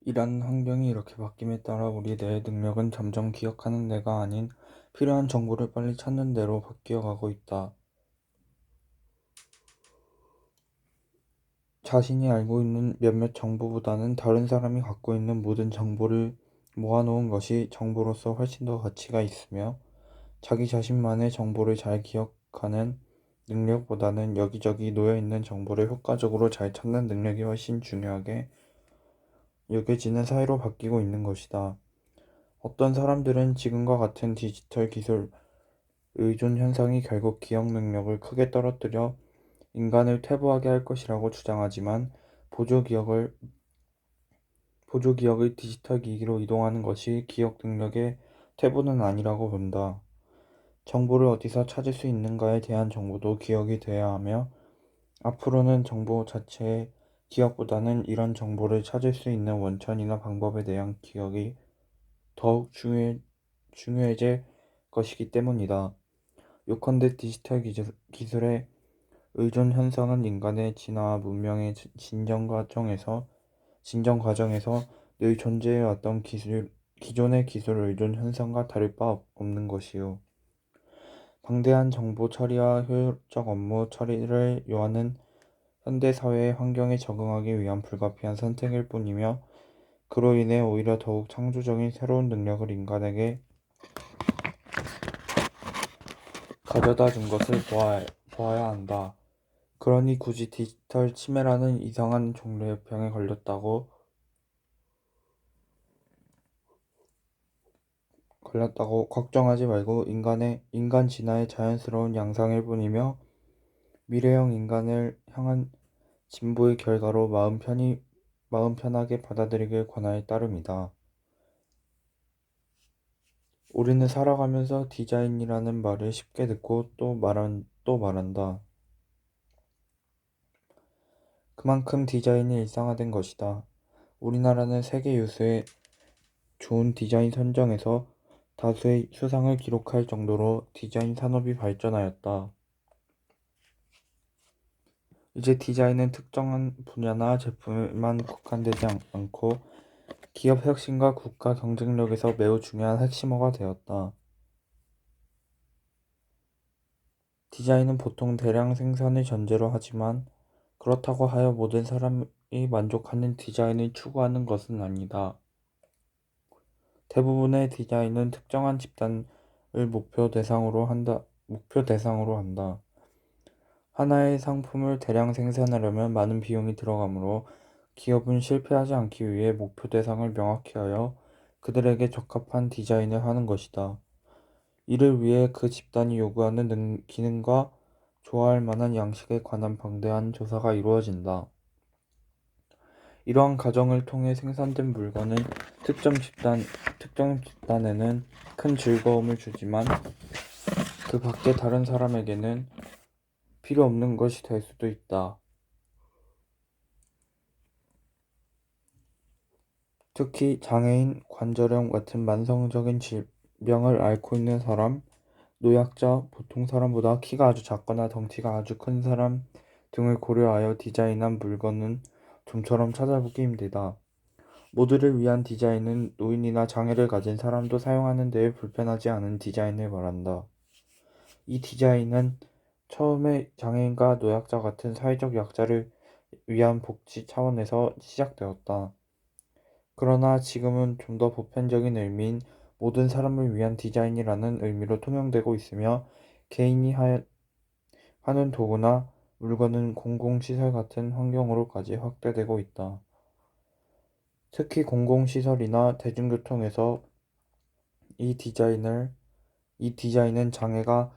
일하는 환경이 이렇게 바뀜에 따라 우리 뇌의 능력은 점점 기억하는 데가 아닌 필요한 정보를 빨리 찾는 데로 바뀌어 가고 있다. 자신이 알고 있는 몇몇 정보보다는 다른 사람이 갖고 있는 모든 정보를 모아놓은 것이 정보로서 훨씬 더 가치가 있으며, 자기 자신만의 정보를 잘 기억하는 능력보다는 여기저기 놓여있는 정보를 효과적으로 잘 찾는 능력이 훨씬 중요하게 여겨지는 사회로 바뀌고 있는 것이다. 어떤 사람들은 지금과 같은 디지털 기술 의존 현상이 결국 기억 능력을 크게 떨어뜨려 인간을 퇴보하게 할 것이라고 주장하지만, 보조 기억을 디지털 기기로 이동하는 것이 기억 능력의 퇴보는 아니라고 본다. 정보를 어디서 찾을 수 있는가에 대한 정보도 기억이 돼야 하며, 앞으로는 정보 자체의 기억보다는 이런 정보를 찾을 수 있는 원천이나 방법에 대한 기억이 더욱 중요해질 것이기 때문이다. 요컨대 디지털 기술의 의존 현상은 인간의 진화와 문명의 진정 과정에서 늘 존재해왔던 기존의 기술 의존 현상과 다를 바 없는 것이요. 방대한 정보 처리와 효율적 업무 처리를 요하는 현대 사회의 환경에 적응하기 위한 불가피한 선택일 뿐이며, 그로 인해 오히려 더욱 창조적인 새로운 능력을 인간에게 가져다 준 것을 보아야 한다. 그러니 굳이 디지털 치매라는 이상한 종류의 병에 걸렸다고 걱정하지 말고, 인간 진화의 자연스러운 양상일 뿐이며, 미래형 인간을 향한 진보의 결과로 마음 편하게 받아들이길 권할 따름이다. 우리는 살아가면서 디자인이라는 말을 쉽게 듣고 또 말한다. 그만큼 디자인이 일상화된 것이다. 우리나라는 세계 유수의 좋은 디자인 선정에서 다수의 수상을 기록할 정도로 디자인 산업이 발전하였다. 이제 디자인은 특정한 분야나 제품에만 국한되지 않고 기업 혁신과 국가 경쟁력에서 매우 중요한 핵심어가 되었다. 디자인은 보통 대량 생산을 전제로 하지만, 그렇다고 하여 모든 사람이 만족하는 디자인을 추구하는 것은 아니다. 대부분의 디자인은 특정한 집단을 목표 대상으로 한다. 하나의 상품을 대량 생산하려면 많은 비용이 들어가므로, 기업은 실패하지 않기 위해 목표 대상을 명확히 하여 그들에게 적합한 디자인을 하는 것이다. 이를 위해 그 집단이 요구하는 기능과 좋아할 만한 양식에 관한 방대한 조사가 이루어진다. 이러한 과정을 통해 생산된 물건은 특정 집단에는 큰 즐거움을 주지만, 그 밖에 다른 사람에게는 필요 없는 것이 될 수도 있다. 특히 장애인, 관절염 같은 만성적인 질병을 앓고 있는 사람, 노약자, 보통 사람보다 키가 아주 작거나 덩치가 아주 큰 사람 등을 고려하여 디자인한 물건은 좀처럼 찾아보기 힘들다. 모두를 위한 디자인은 노인이나 장애를 가진 사람도 사용하는 데에 불편하지 않은 디자인을 말한다. 이 디자인은 처음에 장애인과 노약자 같은 사회적 약자를 위한 복지 차원에서 시작되었다. 그러나 지금은 좀 더 보편적인 의미인 모든 사람을 위한 디자인이라는 의미로 통용되고 있으며, 개인이 하는 도구나 물건은 공공시설 같은 환경으로까지 확대되고 있다. 특히 공공시설이나 대중교통에서 이 디자인은 장애가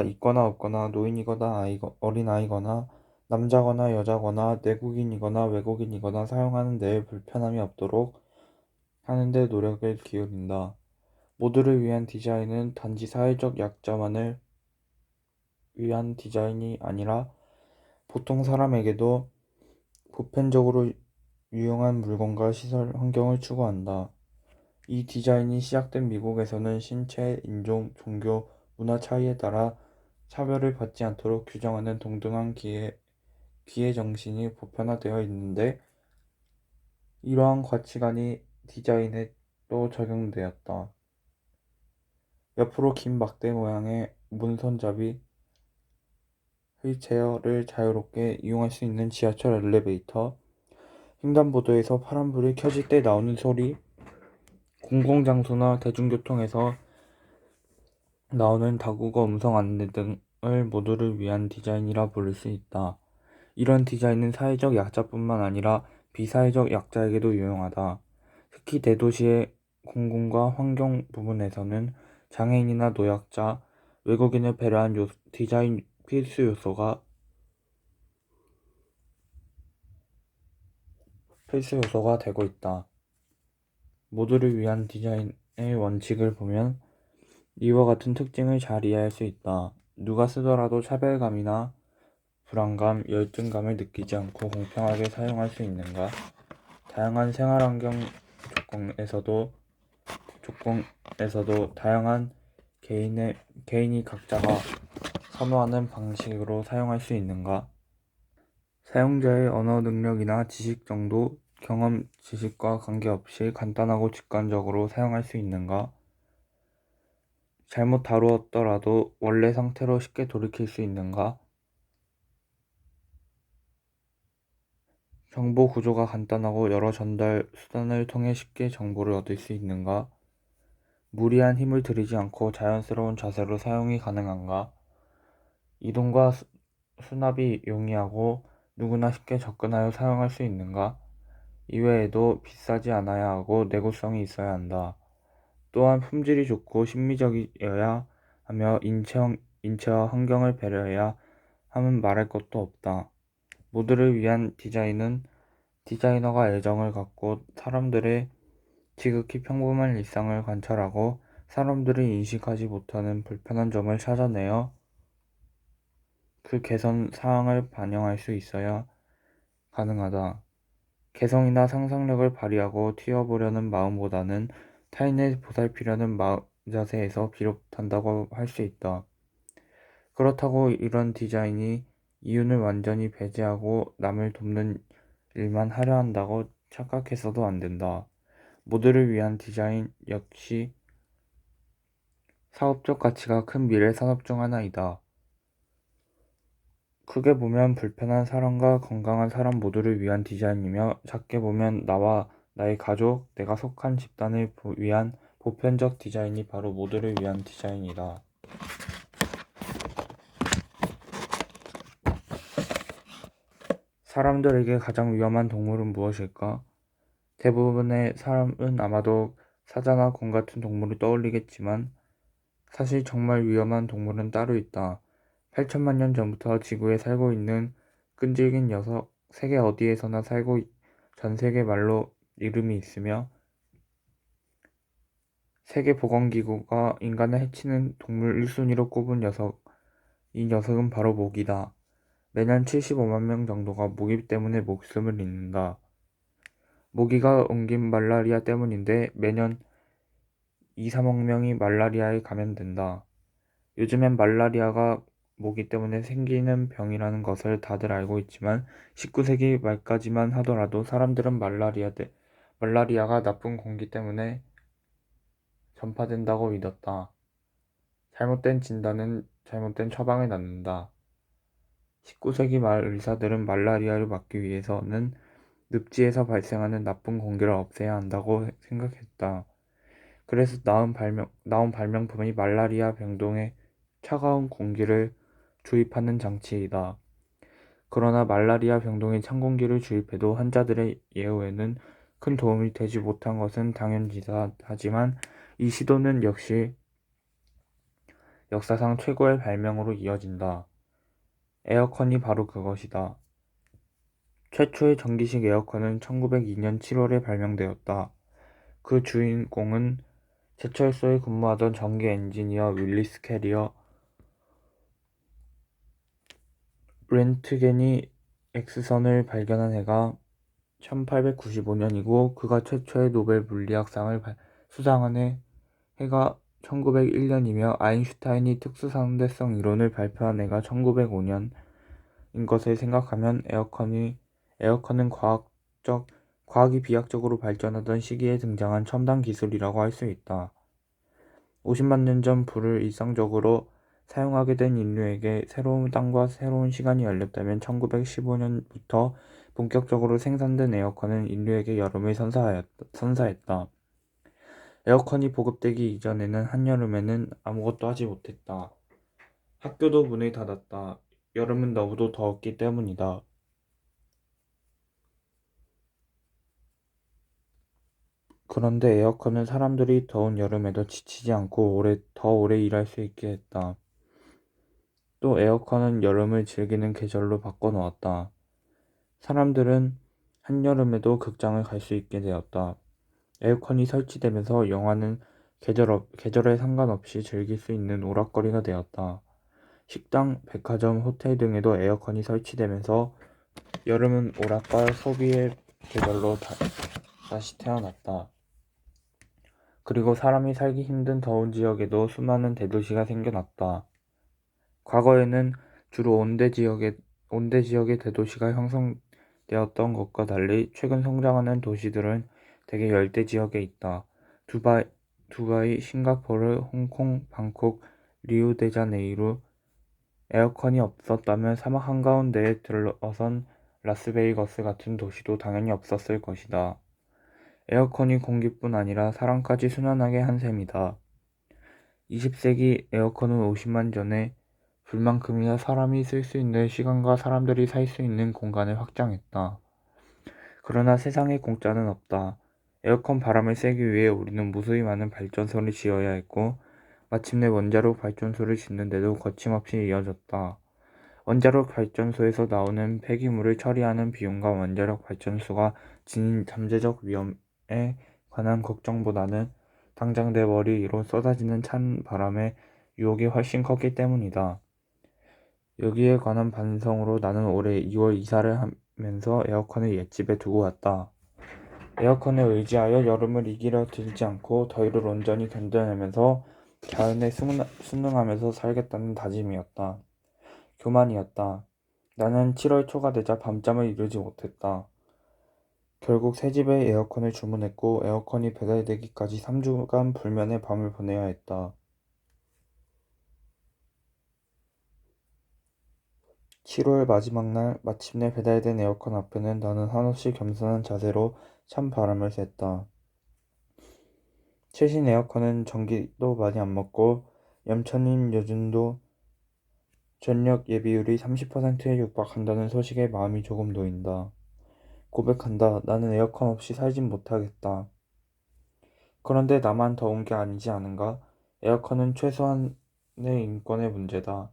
있거나 없거나, 노인이거나 어린아이거나, 남자거나 여자거나, 내국인이거나 외국인이거나 사용하는 데에 불편함이 없도록 하는 데 노력을 기울인다. 모두를 위한 디자인은 단지 사회적 약자만을 위한 디자인이 아니라, 보통 사람에게도 보편적으로 유용한 물건과 시설 환경을 추구한다. 이 디자인이 시작된 미국에서는 신체, 인종, 종교, 문화 차이에 따라 차별을 받지 않도록 규정하는 동등한 기회 정신이 보편화되어 있는데, 이러한 가치관이 디자인에 또 적용되었다. 옆으로 긴 막대 모양의 문손잡이 휠체어를 자유롭게 이용할 수 있는 지하철 엘리베이터, 횡단보도에서 파란불이 켜질 때 나오는 소리, 공공장소나 대중교통에서 나오는 다국어 음성 안내 등을 모두를 위한 디자인이라 부를 수 있다. 이런 디자인은 사회적 약자뿐만 아니라 비사회적 약자에게도 유용하다. 특히 대도시의 공공과 환경 부분에서는 장애인이나 노약자, 외국인을 배려한 디자인 필수 요소가 되고 있다. 모두를 위한 디자인의 원칙을 보면 이와 같은 특징을 잘 이해할 수 있다. 누가 쓰더라도 차별감이나 불안감, 열등감을 느끼지 않고 공평하게 사용할 수 있는가? 다양한 생활환경 조건에서도 다양한 개인이 각자가 선호하는 방식으로 사용할 수 있는가? 사용자의 언어 능력이나 지식 정도, 경험, 지식과 관계없이 간단하고 직관적으로 사용할 수 있는가? 잘못 다루었더라도 원래 상태로 쉽게 돌이킬 수 있는가? 정보 구조가 간단하고 여러 전달 수단을 통해 쉽게 정보를 얻을 수 있는가? 무리한 힘을 들이지 않고 자연스러운 자세로 사용이 가능한가? 이동과 수납이 용이하고 누구나 쉽게 접근하여 사용할 수 있는가? 이외에도 비싸지 않아야 하고 내구성이 있어야 한다. 또한 품질이 좋고 심미적이어야 하며 인체와 환경을 배려해야 함은 말할 것도 없다. 모두를 위한 디자인은 디자이너가 애정을 갖고 사람들의 지극히 평범한 일상을 관찰하고 사람들이 인식하지 못하는 불편한 점을 찾아내어 그 개선 사항을 반영할 수 있어야 가능하다. 개성이나 상상력을 발휘하고 튀어보려는 마음보다는 타인을 보살피려는 자세에서 비롯한다고 할 수 있다. 그렇다고 이런 디자인이 이윤을 완전히 배제하고 남을 돕는 일만 하려 한다고 착각해서도 안 된다. 모두를 위한 디자인 역시 사업적 가치가 큰 미래 산업 중 하나이다. 크게 보면 불편한 사람과 건강한 사람 모두를 위한 디자인이며 작게 보면 나와 나의 가족, 내가 속한 집단을 위한 보편적 디자인이 바로 모두를 위한 디자인이다. 사람들에게 가장 위험한 동물은 무엇일까? 대부분의 사람은 아마도 사자나 곰 같은 동물을 떠올리겠지만 사실 정말 위험한 동물은 따로 있다. 8천만 년 전부터 지구에 살고 있는 끈질긴 녀석, 세계 어디에서나 살고 전 세계 말로 이름이 있으며 세계보건기구가 인간을 해치는 동물 1순위로 꼽은 녀석, 이 녀석은 바로 모기다. 매년 75만 명 정도가 모기 때문에 목숨을 잃는다. 모기가 옮긴 말라리아 때문인데 매년 2, 3억 명이 말라리아에 감염된다. 요즘엔 말라리아가 모기 때문에 생기는 병이라는 것을 다들 알고 있지만 19세기 말까지만 하더라도 사람들은 말라리아가 나쁜 공기 때문에 전파된다고 믿었다. 잘못된 진단은 잘못된 처방을 낳는다. 19세기 말 의사들은 말라리아를 막기 위해서는 늪지에서 발생하는 나쁜 공기를 없애야 한다고 생각했다. 그래서 나온 발명품이 말라리아 병동에 차가운 공기를 주입하는 장치이다. 그러나 말라리아 병동에 찬 공기를 주입해도 환자들의 예후에는 큰 도움이 되지 못한 것은 당연하지만 이 시도는 역시 역사상 최고의 발명으로 이어진다. 에어컨이 바로 그것이다. 최초의 전기식 에어컨은 1902년 7월에 발명되었다. 그 주인공은 제철소에 근무하던 전기 엔지니어 윌리스 캐리어 렌트겐이 X선을 발견한 해가 1895년이고 그가 최초의 노벨 물리학상을 수상한 해가 1901년이며 아인슈타인이 특수상대성 이론을 발표한 해가 1905년인 것을 생각하면 에어컨은 과학적 과학이 비약적으로 발전하던 시기에 등장한 첨단 기술이라고 할 수 있다. 50만 년 전 불을 일상적으로 사용하게 된 인류에게 새로운 땅과 새로운 시간이 열렸다면 1915년부터 본격적으로 생산된 에어컨은 인류에게 여름을 선사했다. 에어컨이 보급되기 이전에는 한여름에는 아무것도 하지 못했다. 학교도 문을 닫았다. 여름은 너무도 더웠기 때문이다. 그런데 에어컨은 사람들이 더운 여름에도 지치지 않고 더 오래 일할 수 있게 했다. 또 에어컨은 여름을 즐기는 계절로 바꿔놓았다. 사람들은 한여름에도 극장을 갈 수 있게 되었다. 에어컨이 설치되면서 영화는 계절에 상관없이 즐길 수 있는 오락거리가 되었다. 식당, 백화점, 호텔 등에도 에어컨이 설치되면서 여름은 오락과 소비의 계절로 다시 태어났다. 그리고 사람이 살기 힘든 더운 지역에도 수많은 대도시가 생겨났다. 과거에는 주로 온대 지역의 대도시가 형성되었던 것과 달리 최근 성장하는 도시들은 대개 열대 지역에 있다. 두바이, 싱가포르, 홍콩, 방콕, 리우데자네이루. 에어컨이 없었다면 사막 한가운데에 들어선 라스베이거스 같은 도시도 당연히 없었을 것이다. 에어컨이 공기뿐 아니라 사람까지 순환하게 한 셈이다. 20세기 에어컨은 50만 전에 불만큼이나 사람이 쓸 수 있는 시간과 사람들이 살 수 있는 공간을 확장했다. 그러나 세상에 공짜는 없다. 에어컨 바람을 쐬기 위해 우리는 무수히 많은 발전소를 지어야 했고 마침내 원자력 발전소를 짓는데도 거침없이 이어졌다. 원자력 발전소에서 나오는 폐기물을 처리하는 비용과 원자력 발전소가 지닌 잠재적 위험에 관한 걱정보다는 당장 내 머리 위로 쏟아지는 찬 바람의 유혹이 훨씬 컸기 때문이다. 여기에 관한 반성으로 나는 올해 2월 이사를 하면서 에어컨을 옛집에 두고 왔다. 에어컨에 의지하여 여름을 이기려 들지 않고 더위를 온전히 견뎌내면서 자연에 순응하면서 살겠다는 다짐이었다. 교만이었다. 나는 7월 초가 되자 밤잠을 이루지 못했다. 결국 새 집에 에어컨을 주문했고 에어컨이 배달되기까지 3주간 불면의 밤을 보내야 했다. 7월 마지막 날 마침내 배달된 에어컨 앞에는 나는 한없이 겸손한 자세로 찬 바람을 쐈다. 최신 에어컨은 전기도 많이 안 먹고 염천인 요즘도 전력 예비율이 30%에 육박한다는 소식에 마음이 조금 놓인다. 고백한다. 나는 에어컨 없이 살진 못하겠다. 그런데 나만 더운 게 아니지 않은가? 에어컨은 최소한의 인권의 문제다.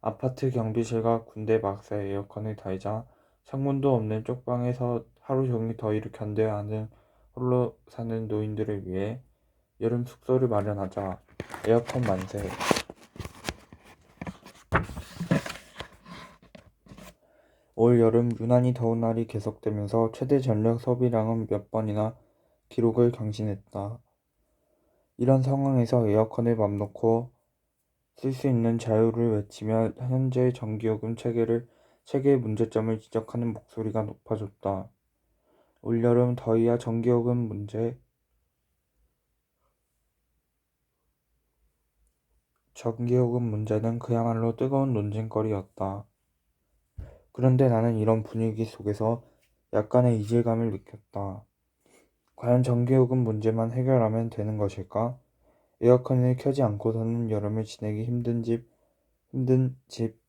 아파트 경비실과 군대 막사에 에어컨을 달자 창문도 없는 쪽방에서 하루 종일 더위를 견뎌야 하는 홀로 사는 노인들을 위해 여름 숙소를 마련하자. 에어컨 만세. 올 여름 유난히 더운 날이 계속되면서 최대 전력 소비량은 몇 번이나 기록을 경신했다. 이런 상황에서 에어컨을 맘 놓고 쓸 수 있는 자유를 외치며 현재 전기요금 체계의 문제점을 지적하는 목소리가 높아졌다. 올여름 더위와 전기요금 문제는 그야말로 뜨거운 논쟁거리였다. 그런데 나는 이런 분위기 속에서 약간의 이질감을 느꼈다. 과연 전기요금 문제만 해결하면 되는 것일까? 에어컨을 켜지 않고서는 여름을 지내기 힘든 집,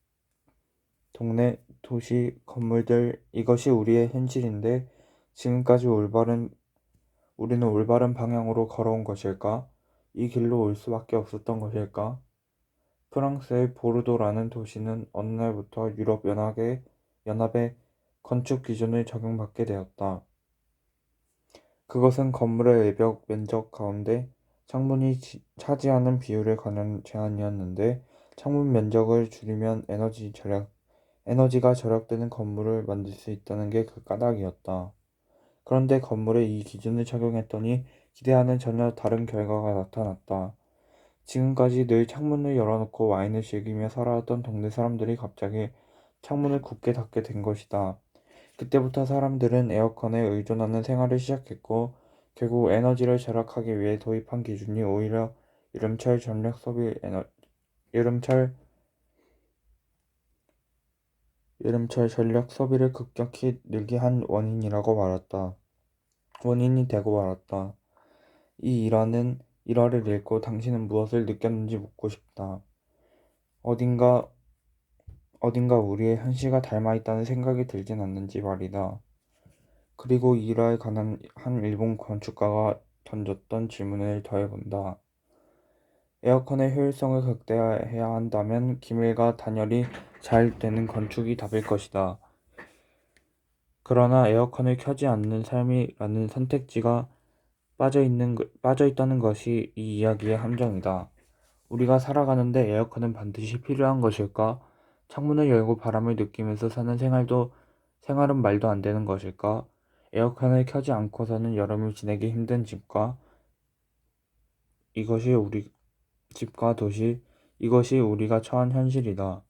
동네, 도시, 건물들, 이것이 우리의 현실인데 지금까지 우리는 올바른 방향으로 걸어온 것일까? 이 길로 올 수밖에 없었던 것일까? 프랑스의 보르도라는 도시는 어느 날부터 연합의 건축 기준을 적용받게 되었다. 그것은 건물의 외벽 면적 가운데 창문이 차지하는 비율에 관한 제한이었는데 창문 면적을 줄이면 에너지가 절약되는 건물을 만들 수 있다는 게 그 까닭이었다. 그런데 건물에 이 기준을 적용했더니 기대와는 전혀 다른 결과가 나타났다. 지금까지 늘 창문을 열어놓고 와인을 즐기며 살아왔던 동네 사람들이 갑자기 창문을 굳게 닫게 된 것이다. 그때부터 사람들은 에어컨에 의존하는 생활을 시작했고, 결국 에너지를 절약하기 위해 도입한 기준이 오히려 여름철 전력 소비 여름철 여름철 전력 소비를 급격히 늘게 한 원인이 되고 말았다. 이 일화를 읽고 당신은 무엇을 느꼈는지 묻고 싶다. 어딘가 우리의 현실과 닮아 있다는 생각이 들진 않는지 말이다. 그리고 이 일화에 관한 한 일본 건축가가 던졌던 질문을 더해본다. 에어컨의 효율성을 극대화해야 한다면 기밀과 단열이 잘 되는 건축이 답일 것이다. 그러나 에어컨을 켜지 않는 삶이라는 선택지가 빠져 있다는 것이 이 이야기의 함정이다. 우리가 살아가는데 에어컨은 반드시 필요한 것일까? 창문을 열고 바람을 느끼면서 사는 생활은 말도 안 되는 것일까? 에어컨을 켜지 않고서는 여름을 지내기 힘든 이것이 우리 집과 도시, 이것이 우리가 처한 현실이다.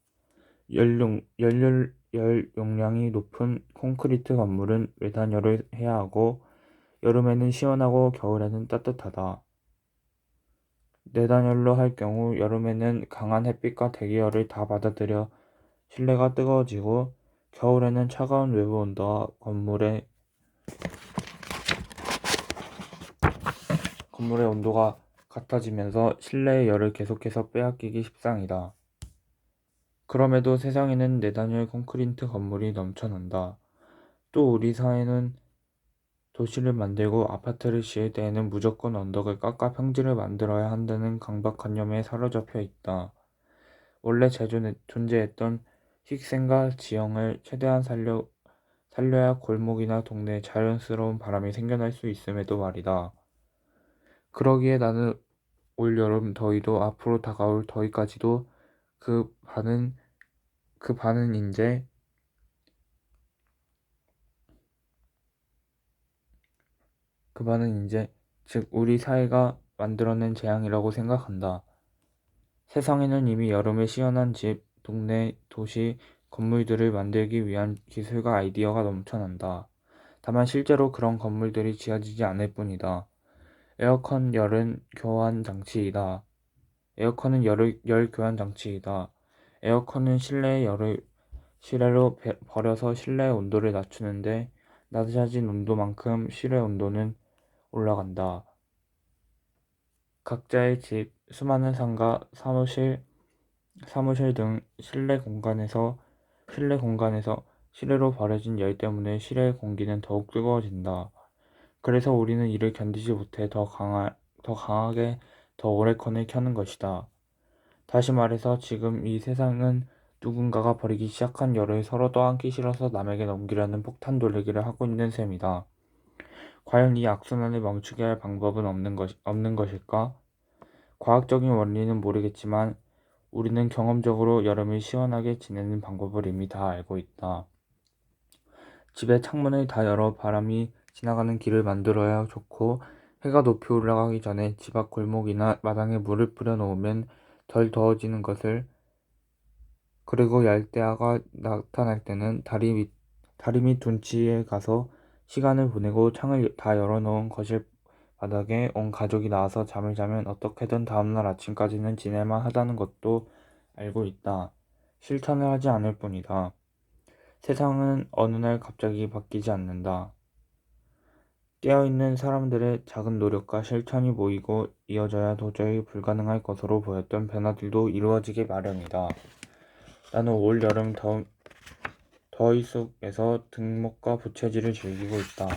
열 용량이 높은 콘크리트 건물은 외단열을 해야 하고, 여름에는 시원하고 겨울에는 따뜻하다. 내단열로 할 경우 여름에는 강한 햇빛과 대기열을 다 받아들여 실내가 뜨거워지고, 겨울에는 차가운 외부 온도와 건물의 온도가 같아지면서 실내의 열을 계속해서 빼앗기기 십상이다. 그럼에도 세상에는 내단열 콘크리트 건물이 넘쳐난다. 또 우리 사회는 도시를 만들고 아파트를 지을 때에는 무조건 언덕을 깎아 평지를 만들어야 한다는 강박관념에 사로잡혀 있다. 원래 존재했던 식생과 지형을 최대한 살려야 골목이나 동네에 자연스러운 바람이 생겨날 수 있음에도 말이다. 그러기에 나는 올여름 더위도 앞으로 다가올 더위까지도 그 반은 그 반은 인제 그 반은 인제 즉 우리 사회가 만들어낸 재앙이라고 생각한다. 세상에는 이미 여름에 시원한 집, 동네, 도시, 건물들을 만들기 위한 기술과 아이디어가 넘쳐난다. 다만 실제로 그런 건물들이 지어지지 않을 뿐이다. 에어컨은 열 교환 장치이다. 에어컨은 실내의 열을 실외로 버려서 실내 온도를 낮추는데 낮아진 온도만큼 실외 온도는 올라간다. 각자의 집, 수많은 상가, 사무실 등 실내 공간에서 실외로 버려진 열 때문에 실외 공기는 더욱 뜨거워진다. 그래서 우리는 이를 견디지 못해 더 강하게 더 오래 컨을 켜는 것이다. 다시 말해서 지금 이 세상은 누군가가 버리기 시작한 열을 서로 떠안기 싫어서 남에게 넘기려는 폭탄 돌리기를 하고 있는 셈이다. 과연 이 악순환을 멈추게 할 방법은 없는 것일까? 과학적인 원리는 모르겠지만 우리는 경험적으로 여름을 시원하게 지내는 방법을 이미 다 알고 있다. 집의 창문을 다 열어 바람이 지나가는 길을 만들어야 좋고, 해가 높이 올라가기 전에 집 앞 골목이나 마당에 물을 뿌려 놓으면 덜 더워지는 것을, 그리고 열대야가 나타날 때는 다리 밑 둔치에 가서 시간을 보내고 창을 다 열어놓은 거실 바닥에 온 가족이 나와서 잠을 자면 어떻게든 다음날 아침까지는 지낼만 하다는 것도 알고 있다. 실천을 하지 않을 뿐이다. 세상은 어느 날 갑자기 바뀌지 않는다. 깨어있는 사람들의 작은 노력과 실천이 모이고 이어져야 도저히 불가능할 것으로 보였던 변화들도 이루어지기 마련이다. 나는 올 여름 더위 속에서 등목과 부채질을 즐기고 있다.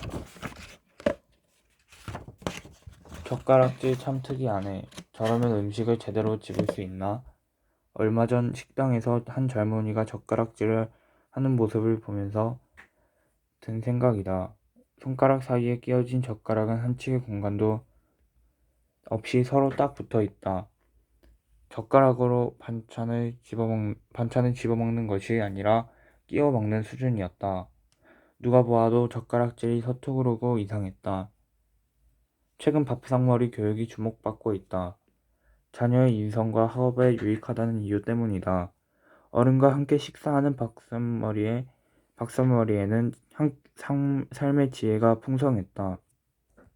젓가락질 참 특이하네. 저러면 음식을 제대로 집을 수 있나? 얼마 전 식당에서 한 젊은이가 젓가락질을 하는 모습을 보면서 든 생각이다. 손가락 사이에 끼어진 젓가락은 한치의 공간도 없이 서로 딱 붙어 있다. 젓가락으로 반찬을 집어먹는 것이 아니라 끼워 먹는 수준이었다. 누가 보아도 젓가락질이 서투르고 이상했다. 최근 밥상머리 교육이 주목받고 있다. 자녀의 인성과 학업에 유익하다는 이유 때문이다. 어른과 함께 식사하는 밥상머리에는 삶의 지혜가 풍성했다.